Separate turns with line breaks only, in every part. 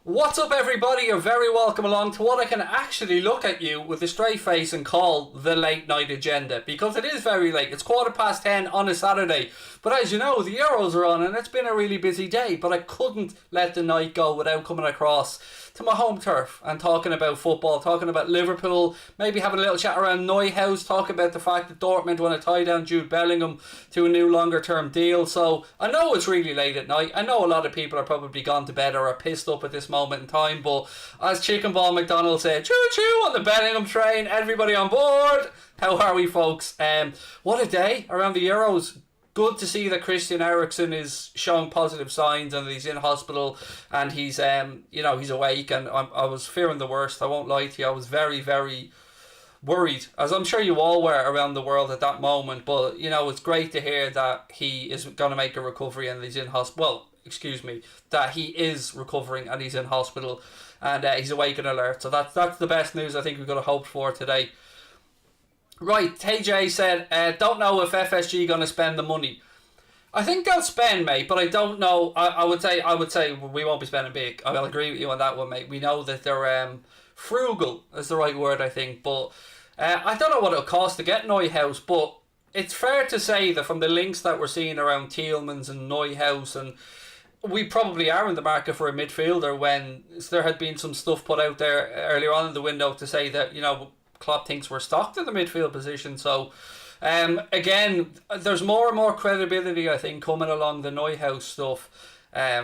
What's up, everybody? You're very welcome along to what I can actually look at you with a straight face and call the late night agenda, because it is very late. It's 10:15 on a Saturday, but as you know, the Euros are on and it's been a really busy day, but I couldn't let the night go without coming across to my home turf and talking about football, talking about Liverpool, maybe having a little chat around NEUHAUS, talk about the fact that Dortmund want to tie down Jude Bellingham to a new longer term deal. So I know it's really late at night. I know a lot of people are probably gone to bed or are pissed up at this moment in time, but as Chicken Ball McDonald said, choo choo on the Bellingham train, everybody on board. How are we, folks? What a day around the Euros. Good to see that Christian Eriksen is showing positive signs and he's in hospital and he's he's awake, and I was fearing the worst. I won't lie to you. I was very, very worried, as I'm sure you all were around the world at that moment. But it's great to hear that he is going to make a recovery and he's in hospital. That he is recovering and he's in hospital and he's awake and alert. So that's the best news I think we could have hoped for today. Right, TJ said, don't know if FSG going to spend the money. I think they'll spend, mate, but I don't know. I would say we won't be spending big. I'll agree with you on that one, mate. We know that they're frugal is the right word, I think. But I don't know what it'll cost to get NEUHAUS, but it's fair to say that from the links that we're seeing around Tielemans and NEUHAUS, and we probably are in the market for a midfielder, when there had been some stuff put out there earlier on in the window to say that, Klopp thinks we're stocked in the midfield position. So again, there's more and more credibility, I think, coming along the NEUHAUS stuff.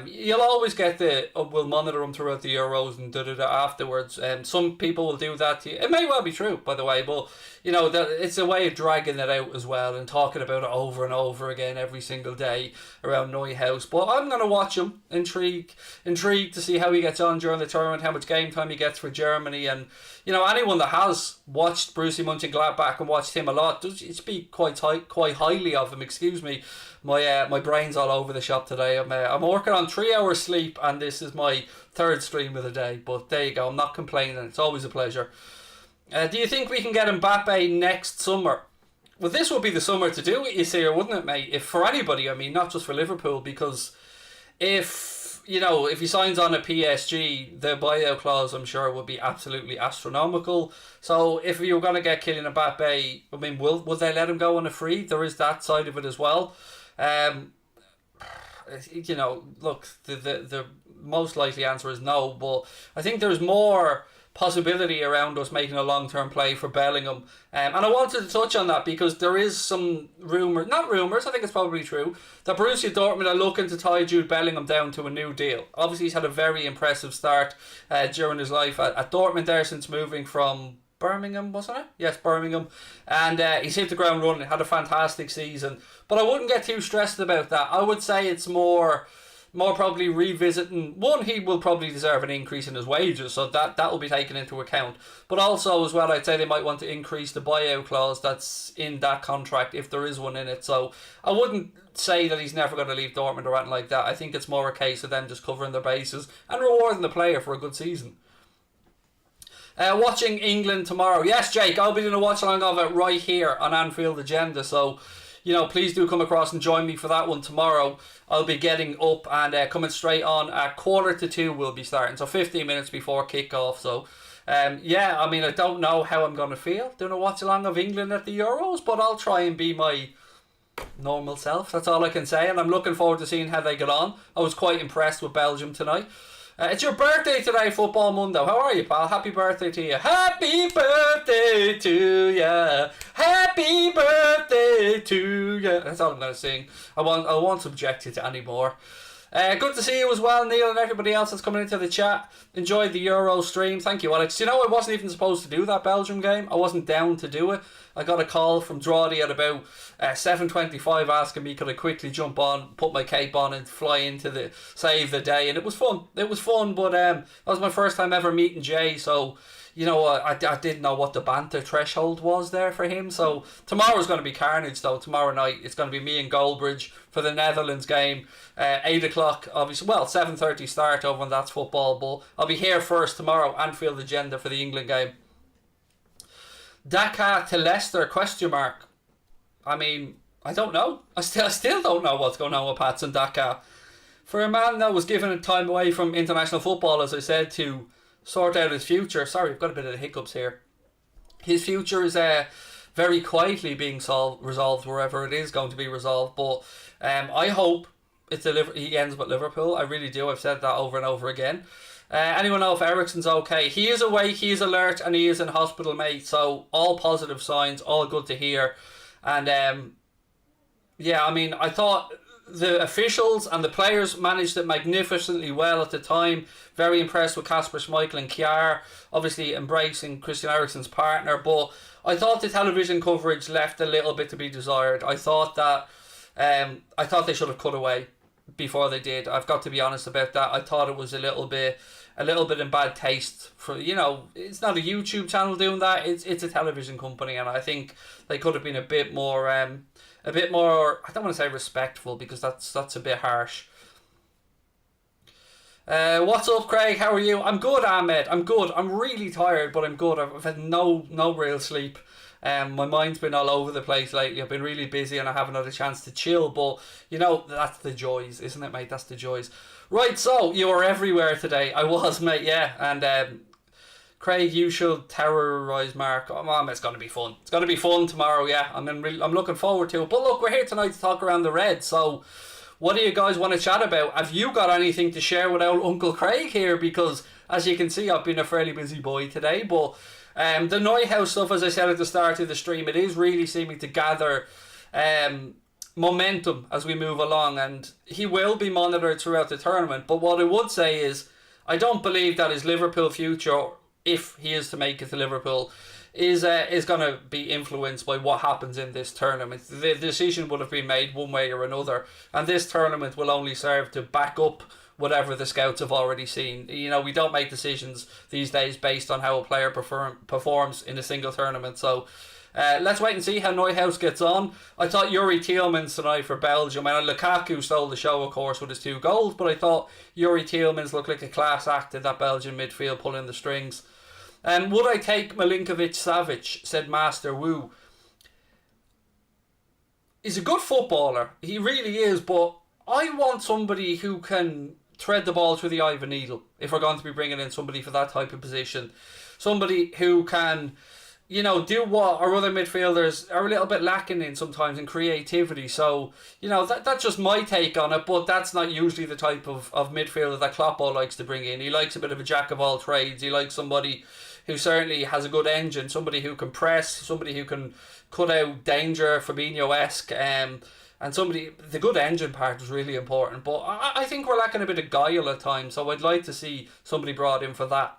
You'll always get we'll monitor them throughout the Euros and afterwards. Some people will do that to you. It may well be true, by the way, but it's a way of dragging it out as well and talking about it over and over again every single day around NEUHAUS. But I'm going to watch him, intrigued to see how he gets on during the tournament, how much game time he gets for Germany. And anyone that has watched Borussia Mönchengladbach and watched him a lot does speak quite highly of him. Excuse me. My brain's all over the shop today. I'm working on 3 hours sleep and this is my third stream of the day. But there you go. I'm not complaining. It's always a pleasure. Do you think we can get Mbappe next summer? Well, this would be the summer to do it, you see, or wouldn't it, mate? If for anybody, I mean, not just for Liverpool, because if he signs on at PSG, the buyout clause, I'm sure, would be absolutely astronomical. So if you were going to get Kylian Mbappe, I mean, will they let him go on a free? There is that side of it as well. Look, the most likely answer is no, but I think there's more possibility around us making a long-term play for Bellingham. And I wanted to touch on that because there is some not rumours, I think it's probably true, that Borussia Dortmund are looking to tie Jude Bellingham down to a new deal. Obviously, he's had a very impressive start during his life at Dortmund there since moving from Birmingham, wasn't it? Yes, Birmingham. And he's hit the ground running, had a fantastic season. But I wouldn't get too stressed about that. I would say it's more probably revisiting. One, he will probably deserve an increase in his wages, so that will be taken into account. But also as well, I'd say they might want to increase the buyout clause that's in that contract, if there is one in it. So I wouldn't say that he's never going to leave Dortmund or anything like that. I think it's more a case of them just covering their bases and rewarding the player for a good season. Watching England tomorrow. Yes, Jake, I'll be doing a watch along of it right here on Anfield Agenda, so please do come across and join me for that one tomorrow. I'll be getting up and coming straight on at 1:45 we'll be starting, so 15 minutes before kick-off. So I mean, I don't know how I'm going to feel doing a watch along of England at the Euros, but I'll try and be my normal self. That's all I can say, and I'm looking forward to seeing how they get on. I was quite impressed with Belgium tonight. It's your birthday today, Football Mundo. How are you, pal? Happy birthday to you. Happy birthday to you. Happy birthday to you. That's all I'm going to sing. I won't subject you to any more. Good to see you as well, Neil, and everybody else that's coming into the chat. Enjoyed the Euro stream. Thank you, Alex. I wasn't even supposed to do that Belgium game. I wasn't down to do it. I got a call from Drawdy at about 7:25 asking me could I quickly jump on, put my cape on and fly into the save the day, and it was fun. But that was my first time ever meeting Jay, so I didn't know what the banter threshold was there for him. So tomorrow's going to be carnage, though. Tomorrow night it's going to be me and Goldbridge for the Netherlands game. 8 o'clock, obviously. Well, 7:30 start over on That's Football, but I'll be here first tomorrow. Anfield Agenda for the England game. DAKA to Leicester, ? I mean, I don't know. I still don't know what's going on with Pats and DAKA. For a man that was given time away from international football, as I said, to sort out his future. Sorry, I've got a bit of the hiccups here. His future is very quietly being resolved wherever it is going to be resolved. But I hope he ends with Liverpool. I really do. I've said that over and over again. Anyone know if Eriksen's okay? He is awake, he is alert, and he is in hospital, mate. So all positive signs, all good to hear. And yeah, I mean, I thought the officials and the players managed it magnificently well at the time. Very impressed with Kasper Schmeichel and Kjaer, obviously embracing Christian Eriksen's partner. But I thought the television coverage left a little bit to be desired. I thought that they should have cut away before they did. I've got to be honest about that. I thought it was a little bit in bad taste. For, you know, it's not a YouTube channel doing that. It's a television company, and I think they could have been a bit more. I don't want to say respectful, because that's a bit harsh. What's up, Craig? How are you? I'm good, Ahmed. I'm good. I'm really tired, but I'm good. I've had no real sleep. My mind's been all over the place lately. I've been really busy and I haven't had a chance to chill. But, you know, that's the joys, isn't it, mate? That's the joys. Right, so you were everywhere today. I was, mate, yeah. And Craig, you should terrorise Mark. Oh, man, it's going to be fun. It's going to be fun tomorrow, yeah. I'm looking forward to it. But look, we're here tonight to talk around the Reds. So what do you guys want to chat about? Have you got anything to share with our Uncle Craig here? Because, as you can see, I've been a fairly busy boy today. But the NEUHAUS stuff, as I said at the start of the stream, it is really seeming to gather momentum as we move along. And he will be monitored throughout the tournament. But what I would say is, I don't believe that his Liverpool future, if he is to make it to Liverpool, is going to be influenced by what happens in this tournament. The decision would have been made one way or another, and this tournament will only serve to back up whatever the scouts have already seen. You know, we don't make decisions these days based on how a player performs in a single tournament. So let's wait and see how NEUHAUS gets on. I thought Yuri Tielemans tonight for Belgium, and Lukaku stole the show, of course, with his 2 goals, but I thought Yuri Tielemans looked like a class act in that Belgian midfield, pulling the strings. Would I take Milinkovic-Savic, said Master Wu. He's a good footballer, he really is, but I want somebody who can thread the ball through the eye of a needle, if we're going to be bringing in somebody for that type of position. Somebody who can, you know, do what our other midfielders are a little bit lacking in sometimes, in creativity. So, you know, that's just my take on it, but that's not usually the type of midfielder that Kloppo likes to bring in. He likes a bit of a jack of all trades. He likes somebody who certainly has a good engine, somebody who can press, somebody who can cut out danger, Fabinho-esque, and somebody, the good engine part is really important. But I think we're lacking a bit of guile at times, so I'd like to see somebody brought in for that.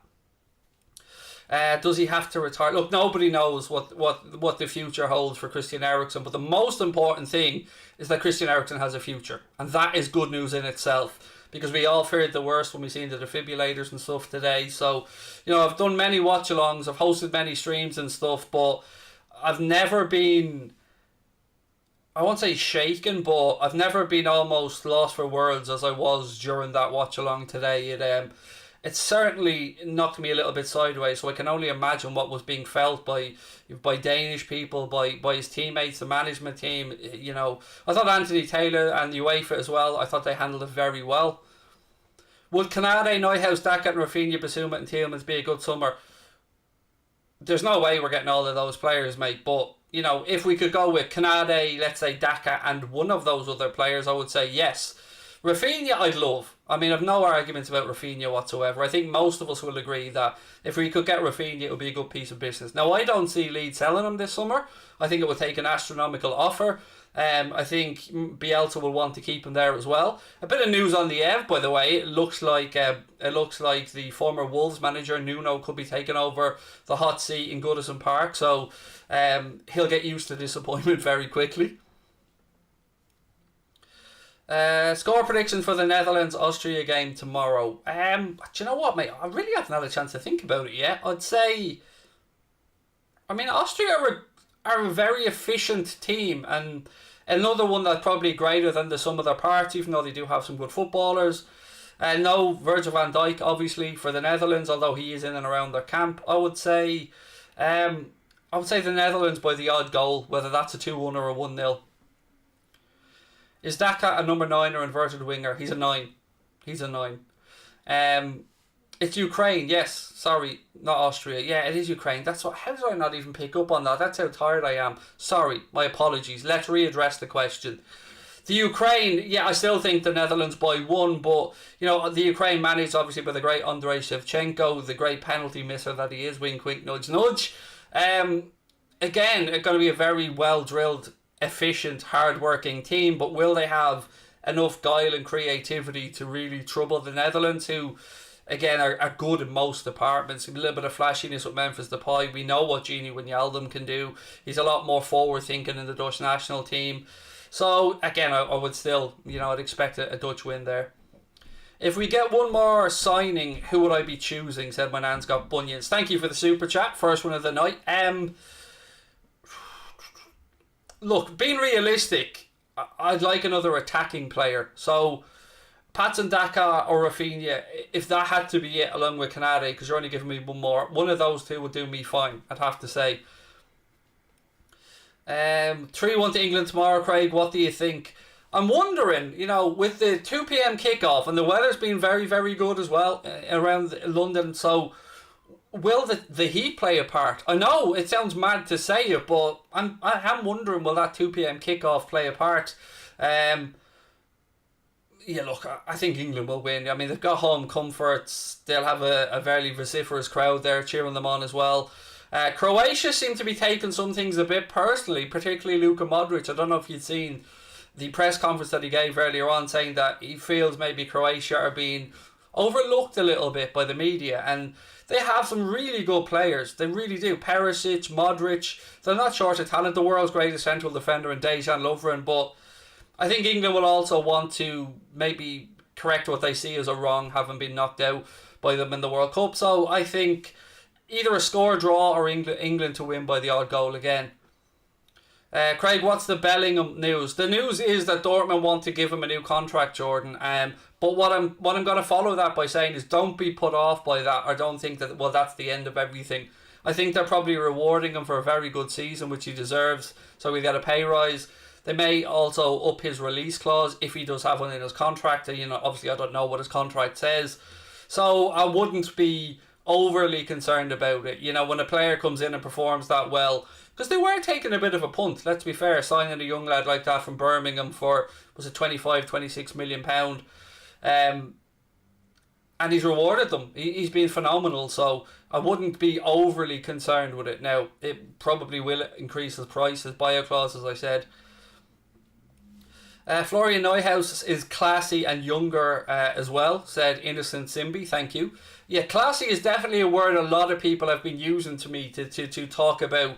Does he have to retire? Look, nobody knows what the future holds for Christian Eriksen, but the most important thing is that Christian Eriksen has a future, and that is good news in itself, because we all feared the worst when we seen the defibrillators and stuff today. So, you know, I've done many watch-alongs, I've hosted many streams and stuff, but I've never been, I won't say shaken, but I've never been almost lost for words as I was during that watch-along today. It certainly knocked me a little bit sideways, so I can only imagine what was being felt by Danish people, by his teammates, the management team. You know, I thought Anthony Taylor and UEFA as well, I thought they handled it very well. Would Canade, NEUHAUS, DAKA and Rafinha, Basuma and Tielemans be a good summer? There's no way we're getting all of those players, mate, but, you know, if we could go with Canade, let's say DAKA and one of those other players, I would say yes. Rafinha I'd love. I mean, I've no arguments about Rafinha whatsoever. I think most of us will agree that if we could get Rafinha, it would be a good piece of business. Now, I don't see Leeds selling him this summer. I think it would take an astronomical offer. I think Bielsa will want to keep him there as well. A bit of news on the Ev, by the way. It looks like the former Wolves manager Nuno could be taking over the hot seat in Goodison Park. So he'll get used to disappointment very quickly. Score predictions for the Netherlands-Austria game tomorrow. Do you know what, mate? I really haven't had a chance to think about it yet. I'd say, I mean, Austria are a very efficient team, and another one that's probably greater than the sum of their parts, even though they do have some good footballers. No Virgil van Dijk, obviously, for the Netherlands, although he is in and around their camp. I would say the Netherlands by the odd goal, whether that's a 2-1 or a 1-0. Is DAKA a number 9 or inverted winger? He's a 9. He's a 9. It's Ukraine, yes. Sorry, not Austria. Yeah, it is Ukraine. That's what. How did I not even pick up on that? That's how tired I am. Sorry, my apologies. Let's readdress the question. The Ukraine, yeah, I still think the Netherlands by 1, but the Ukraine managed obviously by the great Andrei Shevchenko, the great penalty misser that he is. Wink, wink, nudge, nudge. Again, it's going to be a very well drilled, efficient, hard-working team, but will they have enough guile and creativity to really trouble the Netherlands, who again are good in most departments? A little bit of flashiness with Memphis Depay. We know what Gini Wijnaldum can do. He's a lot more forward thinking in the Dutch national team. So again, I would still, I'd expect a Dutch win there. If we get one more signing, who would I be choosing? Said my nan's got bunions. Thank you for the super chat. First one of the night. Look, being realistic, I'd like another attacking player. So Patson Daka or Rafinha, if that had to be it, along with Canade, because you're only giving me one more, one of those two would do me fine, I'd have to say. 3-1 to England tomorrow, Craig. What do you think? I'm wondering, with the 2 p.m. kickoff and the weather's been very, very good as well around London, so will the heat play a part? I know it sounds mad to say it, but I am wondering, will that 2 p.m. kickoff play a part? Yeah, look, I think England will win. I mean, they've got home comforts. They'll have a very vociferous crowd there cheering them on as well. Croatia seem to be taking some things a bit personally, particularly Luka Modric. I don't know if you'd seen the press conference that he gave earlier on, saying that he feels maybe Croatia are being overlooked a little bit by the media, and they have some really good players. They really do. Perisic, Modric, they're not short of talent. The world's greatest central defender in Dejan Lovren, but I think England will also want to maybe correct what they see as a wrong, having been knocked out by them in the World Cup. So I think either a score draw or England to win by the odd goal again. Craig, what's the Bellingham news? The news is that Dortmund want to give him a new contract, Jordan. But what I'm going to follow that by saying is, don't be put off by that, or don't think that, well, that's the end of everything. I think they're probably rewarding him for a very good season, which he deserves. So we get a pay rise. They may also up his release clause if he does have one in his contract. Obviously I don't know what his contract says, so I wouldn't be overly concerned about it. When a player comes in and performs that well, because they were taking a bit of a punt, let's be fair, signing a young lad like that from Birmingham for, was it 25-26 million pound, and he's rewarded them. He's been phenomenal, so I wouldn't be overly concerned with it. Now it probably will increase his price, his bio clause, as I said. Florian Neuhaus is classy and younger as well, said Innocent Simbi. Thank you. Yeah, classy is definitely a word a lot of people have been using to me to talk about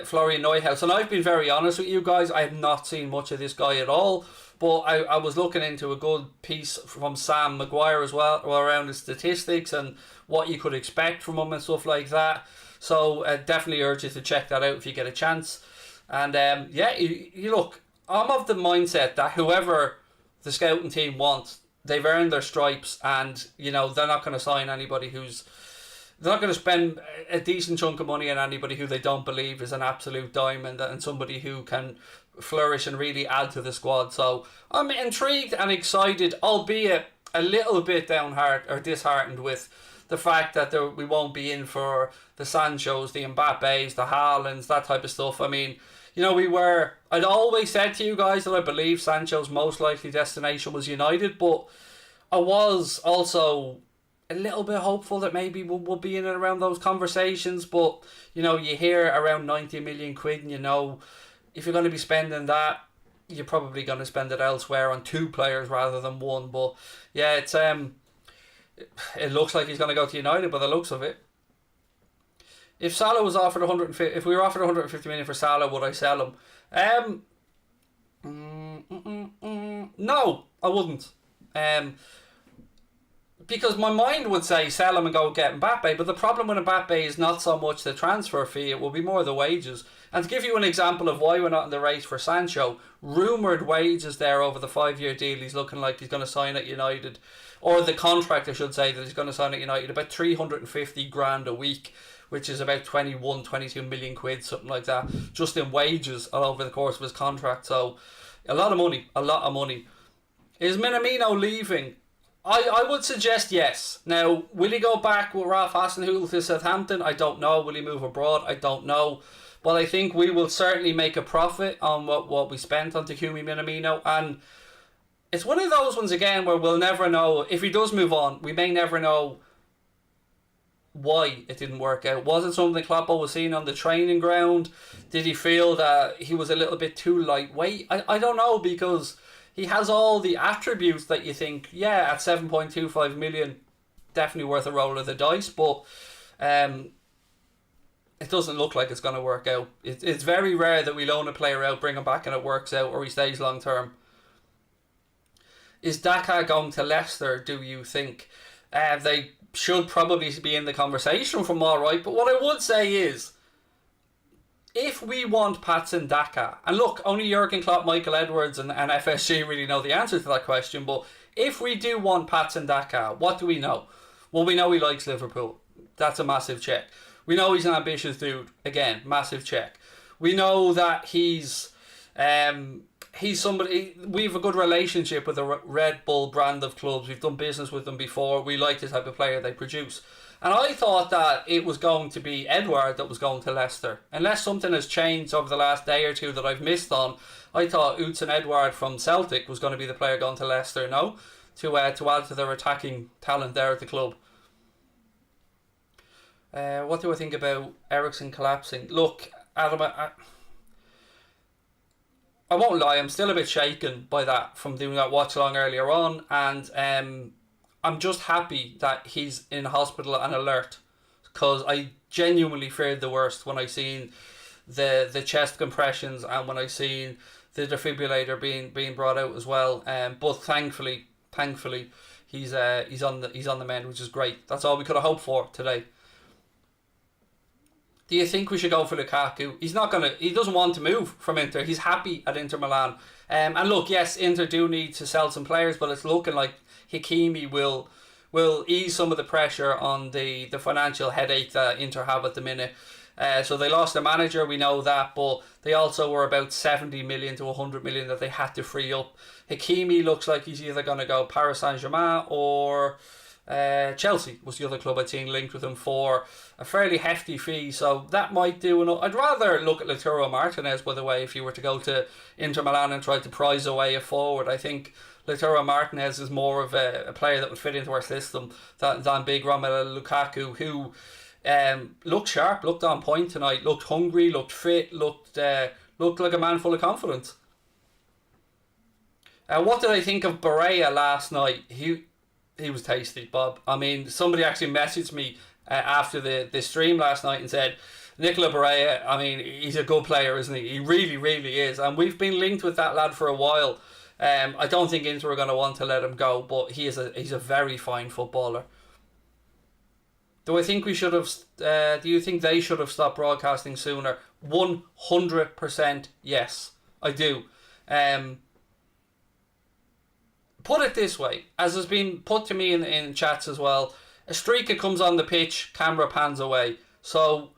Florian Neuhaus. And I've been very honest with you guys, I have not seen much of this guy at all. But I was looking into a good piece from Sam Maguire as well around the statistics and what you could expect from him and stuff like that. So definitely urge you to check that out if you get a chance. And you look, I'm of the mindset that whoever the scouting team wants, they've earned their stripes, and they're not going to sign anybody they're not going to spend a decent chunk of money on anybody who they don't believe is an absolute diamond and somebody who can flourish and really add to the squad. So I'm intrigued and excited, albeit a little bit disheartened with the fact that we won't be in for the Sanchos, the Mbappes, the Haalands, that type of stuff. I mean, I'd always said to you guys that I believe Sancho's most likely destination was United, but I was also a little bit hopeful that maybe we'll be in and around those conversations. But, you hear around 90 million quid, and if you're going to be spending that, you're probably going to spend it elsewhere on 2 players rather than 1. But yeah, it's it looks like he's going to go to United by the looks of it. If Salah was offered 150, if we were offered 150 million for Salah, would I sell him? No, I wouldn't. Because my mind would say sell him and go get Mbappe, but the problem with Mbappe is not so much the transfer fee, it will be more the wages. And to give you an example of why we're not in the race for Sancho, rumoured wages there over the 5-year deal he's looking like he's going to sign at United, or the contract I should say that he's going to sign at United, about 350 grand a week, which is about 21-22 million quid, something like that, just in wages all over the course of his contract. So a lot of money. Is Minamino leaving? I would suggest yes. Now, will he go back with Ralph Hasenhüttl to Southampton? I don't know. Will he move abroad? I don't know. But I think we will certainly make a profit on what we spent on Takumi Minamino. And it's one of those ones again where we'll never know. If he does move on, we may never know why it didn't work out. Was it something Kloppo was seeing on the training ground? Did he feel that he was a little bit too lightweight? I don't know, because he has all the attributes that you think, yeah, at 7.25 million, definitely worth a roll of the dice, but it doesn't look like it's going to work out. It's very rare that we loan a player out, bring him back and it works out, or he stays long term. Is Daka going to Leicester, do you think? They should probably be in the conversation from all right, but what I would say is, if we want Patson Daka, and look, only Jurgen Klopp, Michael Edwards and FSG really know the answer to that question, but if we do want Patson Daka, what do we know? Well, we know he likes Liverpool. That's a massive check. We know he's an ambitious dude. Again, massive check. We know that he's somebody. We have a good relationship with the Red Bull brand of clubs. We've done business with them before. We like the type of player they produce. And I thought that it was going to be Edouard that was going to Leicester. Unless something has changed over the last day or two that I've missed on, I thought Oudson Edouard from Celtic was going to be the player going to Leicester, no? To add to their attacking talent there at the club. What do I think about Eriksen collapsing? Look, Adam, I won't lie, I'm still a bit shaken by that from doing that watch along earlier on, and I'm just happy that he's in hospital and alert, because I genuinely feared the worst when I seen the chest compressions and when I seen the defibrillator being brought out as well. But thankfully he's on the mend, which is great. That's all we could have hoped for today. Do you think we should go for Lukaku? He doesn't want to move from Inter. He's happy at Inter Milan. And look, yes, Inter do need to sell some players, but it's looking like Hakimi will ease some of the pressure on the financial headache that Inter have at the minute. So they lost their manager, we know that, but they also were about 70 million to 100 million that they had to free up. Hakimi looks like he's either going to go Paris Saint-Germain or Chelsea was the other club I'd seen linked with him for a fairly hefty fee, so that might do enough. I'd rather look at Lautaro Martinez, by the way, if you were to go to Inter Milan and try to prize away a forward. I think Lautaro Martinez is more of a player that would fit into our system than big Romelu Lukaku, who looked sharp, looked on point tonight, looked hungry, looked fit, looked like a man full of confidence. What did I think of Barella last night? He was tasty, Bob. I mean, somebody actually messaged me after the stream last night and said, Nicola Barella, I mean, he's a good player, isn't he? He really, really is. And we've been linked with that lad for a while. I don't think Inter are going to want to let him go, but he's a very fine footballer. Do I think we should have? Do you think they should have stopped broadcasting sooner? 100% yes, I do. Put it this way, as has been put to me in chats as well, a striker comes on the pitch, camera pans away. So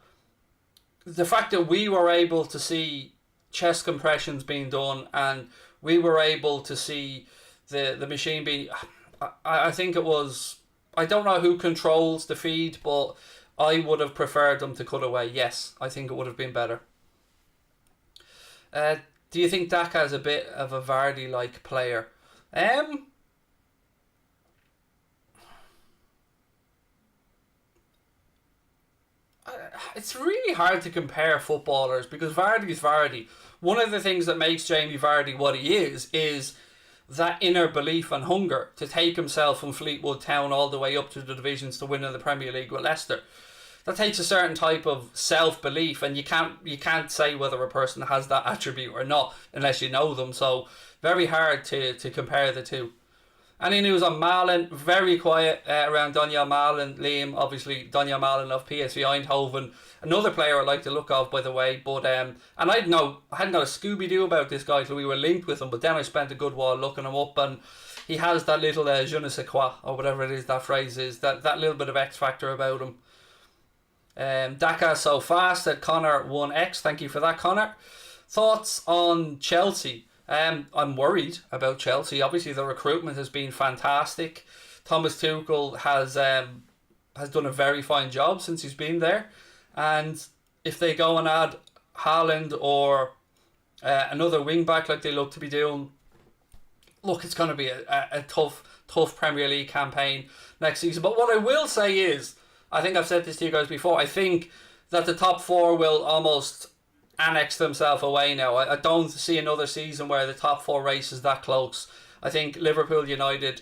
the fact that we were able to see chest compressions being done and we were able to see the machine being... I think it was... I don't know who controls the feed, but I would have preferred them to cut away. Yes, I think it would have been better. Do you think Daka is a bit of a Vardy-like player? It's really hard to compare footballers because Vardy is Vardy. One of the things that makes Jamie Vardy what he is that inner belief and hunger to take himself from Fleetwood Town all the way up to the divisions to win in the Premier League with Leicester. That takes a certain type of self-belief, and you can't say whether a person has that attribute or not unless you know them. So very hard to compare the two. Any news on Malen? Very quiet around Daniel Malen. Liam, obviously Daniel Malen of PSV Eindhoven. Another player I like to look of, by the way. But and I hadn't got a Scooby-Doo about this guy till we were linked with him. But then I spent a good while looking him up, and he has that little je ne sais quoi, or whatever it is that phrase is. That little bit of X factor about him. Daka so fast at Connor 1X. Thank you for that, Connor. Thoughts on Chelsea? I'm worried about Chelsea. Obviously, the recruitment has been fantastic. Thomas Tuchel has done a very fine job since he's been there, and if they go and add Haaland or another wing back like they look to be doing, look, it's going to be a tough Premier League campaign next season. But what I will say is, I think I've said this to you guys before, I think that the top four will almost annex themselves away now. I don't see another season where the top four race is that close. I think Liverpool, United,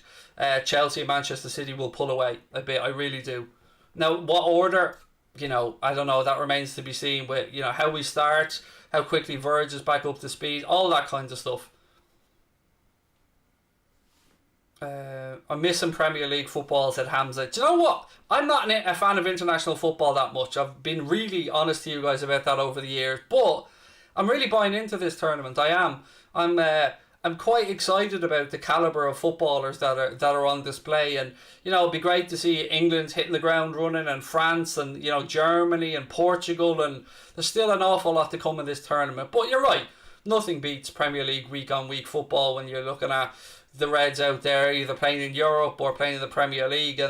Chelsea and Manchester City will pull away a bit. I really do. Now, what order? I don't know. That remains to be seen with, how we start, how quickly Verge is back up to speed, all that kind of stuff. I'm missing Premier League football, said Hamza. Do you know what? I'm not a fan of international football that much. I've been really honest to you guys about that over the years, but I'm really buying into this tournament. I am. I'm quite excited about the calibre of footballers that are on display, and it'd be great to see England hitting the ground running, and France, and Germany and Portugal, and there's still an awful lot to come in this tournament. But you're right, nothing beats Premier League week on week football when you're looking at the Reds out there either playing in Europe or playing in the Premier League.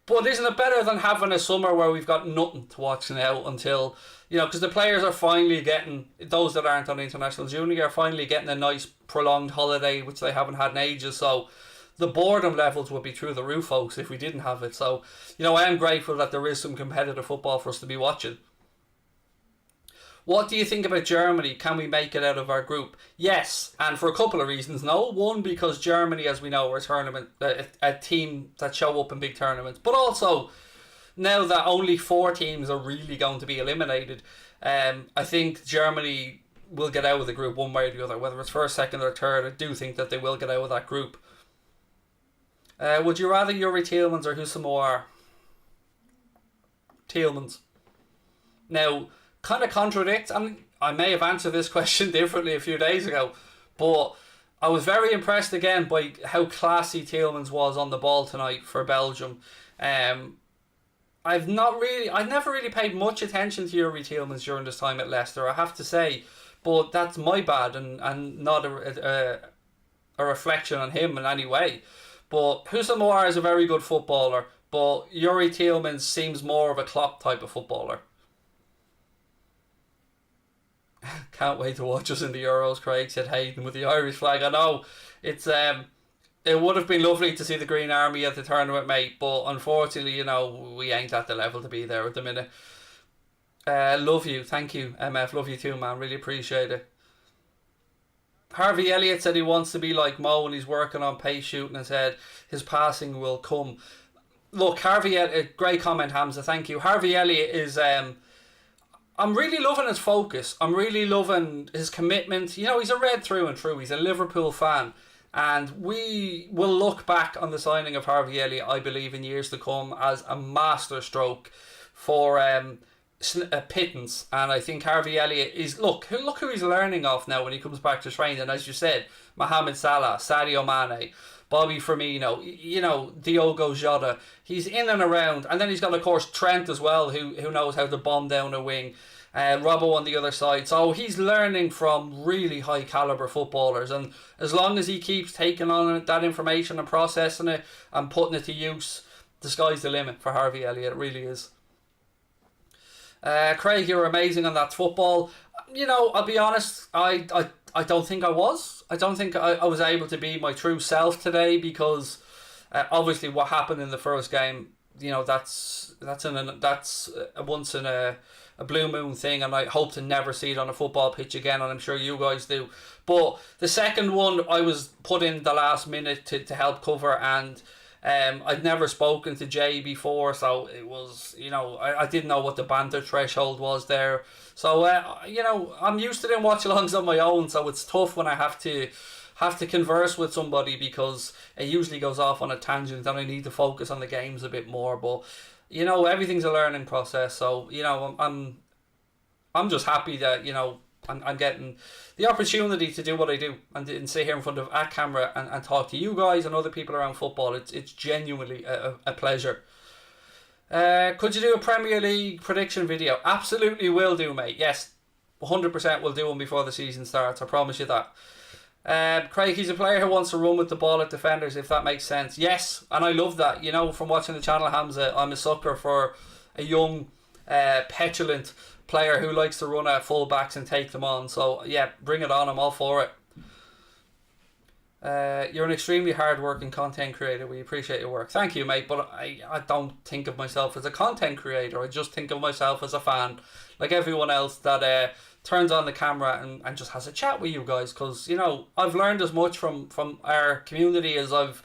But isn't it better than having a summer where we've got nothing to watch now until, because the players are finally getting, those that aren't on International Junior are finally getting a nice prolonged holiday, which they haven't had in ages. So the boredom levels would be through the roof, folks, if we didn't have it. So, I am grateful that there is some competitive football for us to be watching. What do you think about Germany? Can we make it out of our group? Yes, and for a couple of reasons. No, one, because Germany, as we know, are a team that show up in big tournaments. But also, now that only 4 teams are really going to be eliminated, I think Germany will get out of the group one way or the other. Whether it's first, second or third, I do think that they will get out of that group. Would you rather Yuri Tielemans or Houssem Aouar? Tielemans. Now, kind of contradicts, and I may have answered this question differently a few days ago, but I was very impressed again by how classy Tielemans was on the ball tonight for Belgium. I've never really paid much attention to Yuri Tielemans during this time at Leicester, I have to say, but that's my bad and not a reflection on him in any way. But Houssem Aouar is a very good footballer, but Yuri Tielemans seems more of a Klopp type of footballer. Can't wait to watch us in the Euros, Craig, said Hayden, with the Irish flag. I know, it would have been lovely to see the Green Army at the tournament, mate, but unfortunately, we ain't at the level to be there at the minute. Love you, thank you, MF, love you too, man, really appreciate it. Harvey Elliott said he wants to be like Mo and he's working on pace shooting and said his passing will come. Look, Harvey Elliott, great comment, Hamza, thank you. Harvey Elliott is... I'm really loving his focus. I'm really loving his commitment. He's a Red through and through. He's a Liverpool fan. And we will look back on the signing of Harvey Elliott, I believe, in years to come as a masterstroke for pittance. And I think Harvey Elliott is... Look who he's learning off now when he comes back to training. And as you said, Mohamed Salah, Sadio Mane, Bobby Firmino, Diogo Jota. He's in and around. And then he's got, of course, Trent as well, who knows how to bomb down a wing. Robbo on the other side. So he's learning from really high calibre footballers. And as long as he keeps taking on that information and processing it and putting it to use, the sky's the limit for Harvey Elliott. It really is. Craig, you're amazing on that football. I'll be honest, I don't think I was. I don't think I was able to be my true self today because obviously what happened in the first game, that's a once in a blue moon thing, and I hope to never see it on a football pitch again, and I'm sure you guys do. But the second one, I was put in the last minute to help cover, and I'd never spoken to Jay before, so it was, I didn't know what the banter threshold was there. So, I'm used to doing watch-alongs on my own, so it's tough when I have to converse with somebody because it usually goes off on a tangent and I need to focus on the games a bit more. But, everything's a learning process, so, I'm just happy that, I'm getting the opportunity to do what I do and sit here in front of a camera and talk to you guys and other people around football. It's genuinely a pleasure. Could you do a Premier League prediction video? Absolutely will do, mate. Yes, 100% will do one before the season starts. I promise you that. Craig, he's a player who wants to run with the ball at defenders, if that makes sense. Yes, and I love that. You know, from watching the channel, Hamza, I'm a sucker for a young, petulant player who likes to run at full-backs and take them on. So, yeah, bring it on. I'm all for it. You're an extremely hard-working content creator. We appreciate your work. Thank you, mate, but I don't think of myself as a content creator. I just think of myself as a fan, like everyone else that turns on the camera and just has a chat with you guys, because, you know, I've learned as much from our community as I've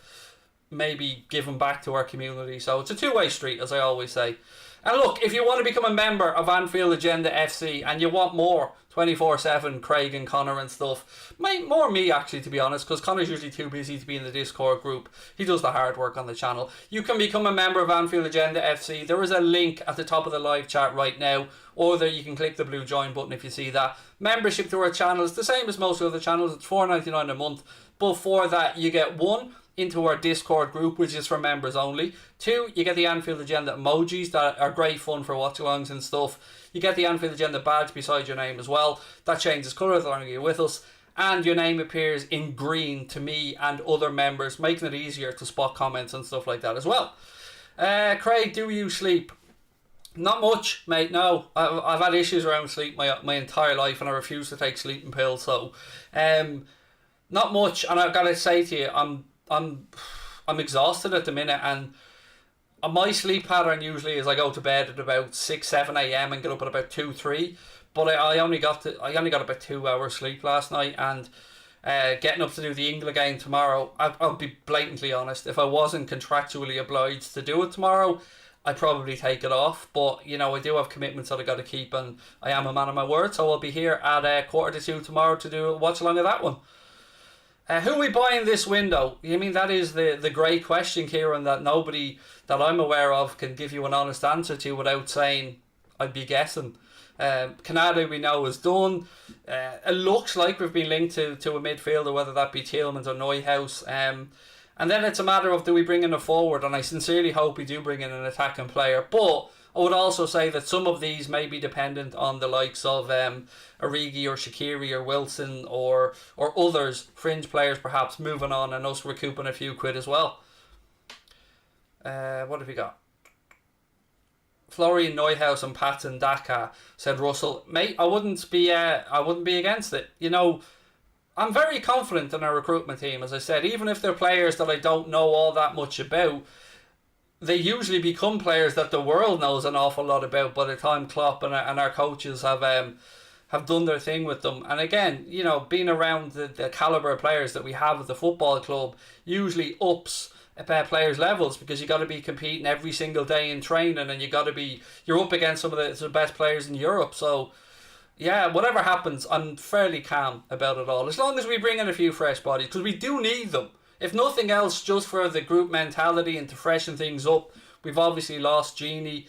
maybe given back to our community. So it's a two-way street, as I always say. And look, if you want to become a member of Anfield Agenda FC and you want more 24/7 Craig and Connor and stuff, more me actually, to be honest, because Connor's usually too busy to be in the Discord group. He does the hard work on the channel. You can become a member of Anfield Agenda FC. There is a link at the top of the live chat right now, or there you can click the blue join button if you see that. Membership to our channel is the same as most other channels. It's $4.99 a month, but for that you get one, into our Discord group, which is for members only. 2, you get the Anfield Agenda emojis that are great fun for watch-alongs and stuff. You get the Anfield Agenda badge beside your name as well. That changes colour the longer you're with us. And your name appears in green to me and other members, making it easier to spot comments and stuff like that as well. Craig, do you sleep? Not much, mate, no. I've had issues around sleep my entire life, and I refuse to take sleeping pills, so... not much, and I've got to say to you, I'm exhausted at the minute, and my sleep pattern usually is I go to bed at about 6-7 a.m. and get up at about 2-3, but I only got about 2 hours sleep last night, and getting up to do the England game tomorrow, I'll be blatantly honest, if I wasn't contractually obliged to do it tomorrow, I'd probably take it off, but you know, I do have commitments that I got to keep, and I am a man of my word, so I'll be here at 1:45 tomorrow to do a watch along of that one. Who are we buying this window? You mean that is the great question, Kieran, that nobody that I'm aware of can give you an honest answer to without saying I'd be guessing. Canada we know is done. It looks like we've been linked to a midfielder, whether that be Tielemans or Neuhaus. And then it's a matter of, do we bring in a forward? And I sincerely hope we do bring in an attacking player. But I would also say that some of these may be dependent on the likes of Origi or Shaqiri or Wilson or others, fringe players perhaps, moving on and us recouping a few quid as well. What have we got? Florian Neuhaus and Patton DAKA, said Russell. Mate, I wouldn't be against it. You know, I'm very confident in our recruitment team, as I said, even if they're players that I don't know all that much about. They usually become players that the world knows an awful lot about by the time Klopp and our coaches have done their thing with them. And again, you know, being around the calibre of players that we have at the football club usually ups players' levels, because you got to be competing every single day in training, and you're up against some of the best players in Europe. So yeah, whatever happens, I'm fairly calm about it all, as long as we bring in a few fresh bodies, because we do need them. If nothing else, just for the group mentality and to freshen things up. We've obviously lost Gini.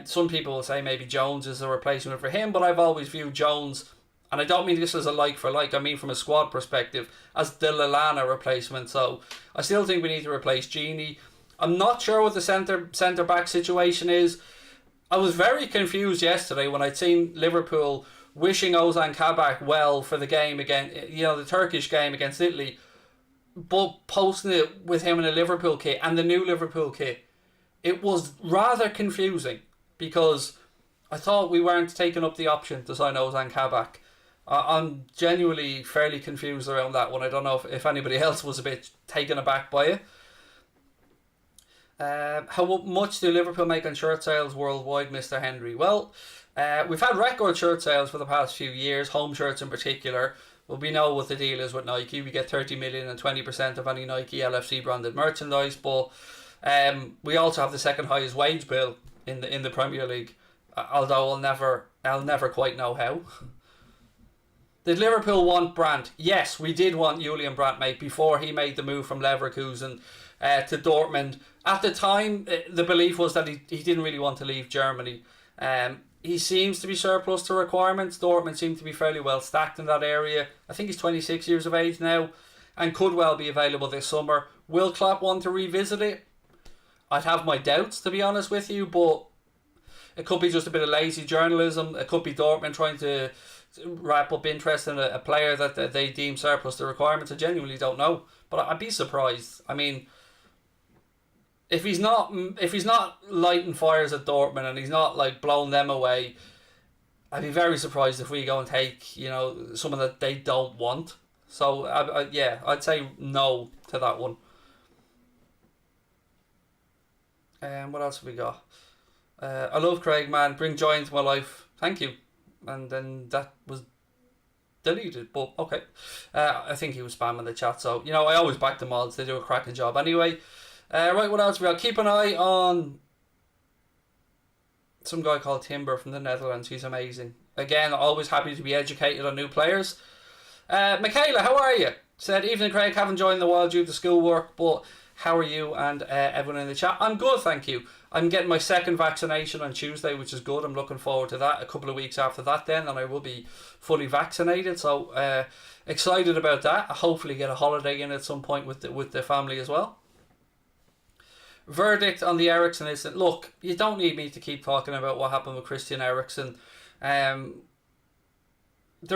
Some people will say maybe Jones is a replacement for him, but I've always viewed Jones, and I don't mean this as a like for like, I mean from a squad perspective, as the Lallana replacement. So I still think we need to replace Gini. I'm not sure what the centre back situation is. I was very confused yesterday when I'd seen Liverpool wishing Ozan Kabak well for the game again, you know, the Turkish game against Italy, but posting it with him in a Liverpool kit and the new Liverpool kit. It was rather confusing, because I thought we weren't taking up the option to sign Ozan Kabak. I'm genuinely fairly confused around that one. I don't know if anybody else was a bit taken aback by it. How much do Liverpool make on shirt sales worldwide, Mr. Henry? Well, we've had record shirt sales for the past few years, home shirts in particular. Well, we know what the deal is with Nike. We get 30 million and 20% of any Nike LFC branded merchandise, but we also have the second highest wage bill in the Premier League. Although I'll never quite know how. Did Liverpool want Brandt? Yes, we did want Julian Brandt, mate, before he made the move from Leverkusen to Dortmund. At the time, the belief was that he didn't really want to leave Germany. He seems to be surplus to requirements. Dortmund seem to be fairly well stacked in that area. I think he's 26 years of age now and could well be available this summer. Will Klopp want to revisit it? I'd have my doubts, to be honest with you, but it could be just a bit of lazy journalism. It could be Dortmund trying to wrap up interest in a player that they deem surplus to requirements. I genuinely don't know, but I'd be surprised. I mean, if he's not lighting fires at Dortmund and he's not like blowing them away, I'd be very surprised if we go and take someone that they don't want. So I'd say no to that one. What else have we got? I love Craig, man. Bring joy into my life. Thank you. And then that was deleted, but okay. I think he was spamming the chat, so I always back the mods. They do a cracking job anyway. Right, what else we got? Keep an eye on some guy called Timber from the Netherlands. He's amazing. Again, always happy to be educated on new players. Michaela, how are you? Said, evening Craig, haven't joined the while due to schoolwork, but how are you and everyone in the chat? I'm good, thank you. I'm getting my second vaccination on Tuesday, which is good. I'm looking forward to that. A couple of weeks after that then, and I will be fully vaccinated. So excited about that. I hopefully get a holiday in at some point with the family as well. Verdict on the Eriksen incident. Look, you don't need me to keep talking about what happened with Christian Eriksen. There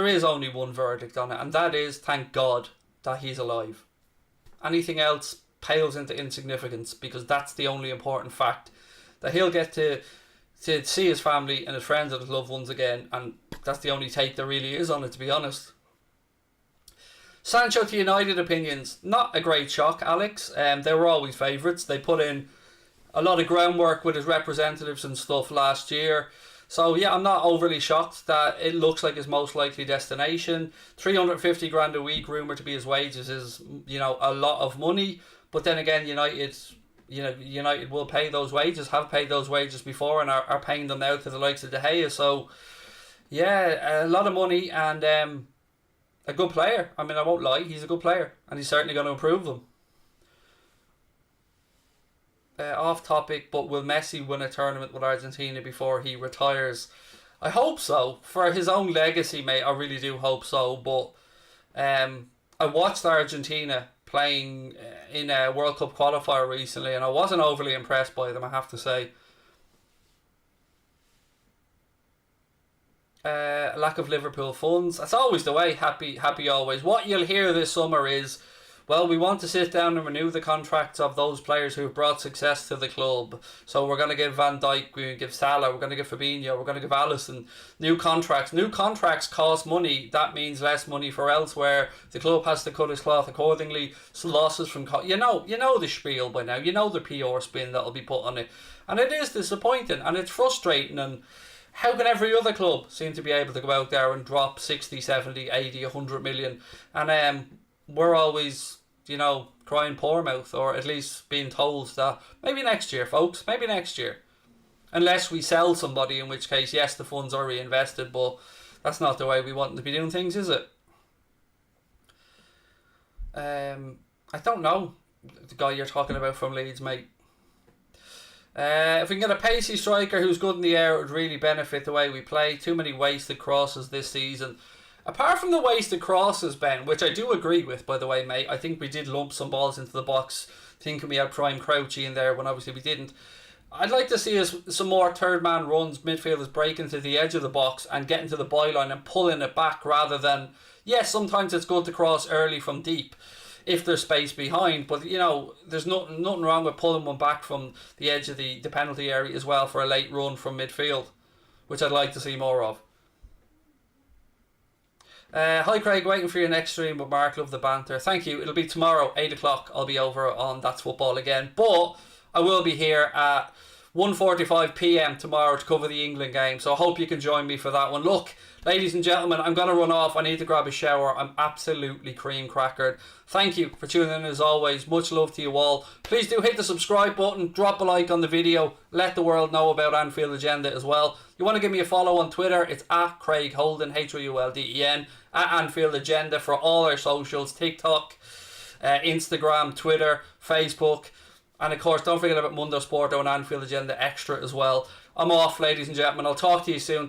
is only one verdict on it, and that is, thank God that he's alive. Anything else pales into insignificance, because that's the only important fact, that he'll get to see his family and his friends and his loved ones again, and that's the only take there really is on it, to be honest. Sancho to United opinions. Not a great shock, Alex. They were always favourites. They put in a lot of groundwork with his representatives and stuff last year. So yeah, I'm not overly shocked that it looks like his most likely destination. 350 grand a week, rumoured to be his wages, is a lot of money. But then again, United will pay those wages, have paid those wages before, and are paying them now to the likes of De Gea. So yeah, a lot of money and a good player. I mean, I won't lie, he's a good player, and he's certainly going to improve them. Off topic, but will Messi win a tournament with Argentina before he retires? I hope so. For his own legacy, mate, I really do hope so. But I watched Argentina playing in a World Cup qualifier recently, and I wasn't overly impressed by them, I have to say. Lack of Liverpool funds. That's always the way. Happy always. What you'll hear this summer is, well, we want to sit down and renew the contracts of those players who have brought success to the club. So we're going to give Van Dijk, we're going to give Salah, we're going to give Fabinho, we're going to give Alisson new contracts. New contracts cost money. That means less money for elsewhere. The club has to cut its cloth accordingly. So losses from you know the spiel by now. You know the PR spin that'll be put on it, and it is disappointing and it's frustrating. And how can every other club seem to be able to go out there and drop 60, 70, 80, 100 million, and we're always, crying poor mouth, or at least being told that maybe next year, folks, maybe next year. Unless we sell somebody, in which case, yes, the funds are reinvested, but that's not the way we want to be doing things, is it? I don't know the guy you're talking about from Leeds, mate. If we can get a pacey striker who's good in the air, it would really benefit the way we play. Too many wasted crosses this season. Apart from the wasted crosses, Ben, which I do agree with, by the way, mate, I think we did lump some balls into the box, thinking we had prime Crouchy in there when obviously we didn't. I'd like to see us some more third man runs, midfielders breaking to the edge of the box and getting to the byline and pulling it back, rather than, yes, sometimes it's good to cross early from deep if there's space behind, but there's nothing wrong with pulling one back from the edge of the penalty area as well for a late run from midfield, which I'd like to see more of. Hi Craig, waiting for your next stream with Mark, love the banter. Thank you. It'll be tomorrow 8 o'clock. I'll be over on That's Football again, but I will be here at 1:45 p.m. tomorrow to cover the England game, so I hope you can join me for that one. Look, ladies and gentlemen, I'm going to run off. I need to grab a shower. I'm absolutely cream crackered. Thank you for tuning in as always. Much love to you all. Please do hit the subscribe button, drop a like on the video, let the world know about Anfield Agenda as well. You want to give me a follow on Twitter, it's at Craig Holden, Houlden, at Anfield Agenda for all our socials, TikTok, Instagram, Twitter, Facebook. And of course, don't forget about Mundo Sporto and Anfield Agenda Extra as well. I'm off, ladies and gentlemen. I'll talk to you soon.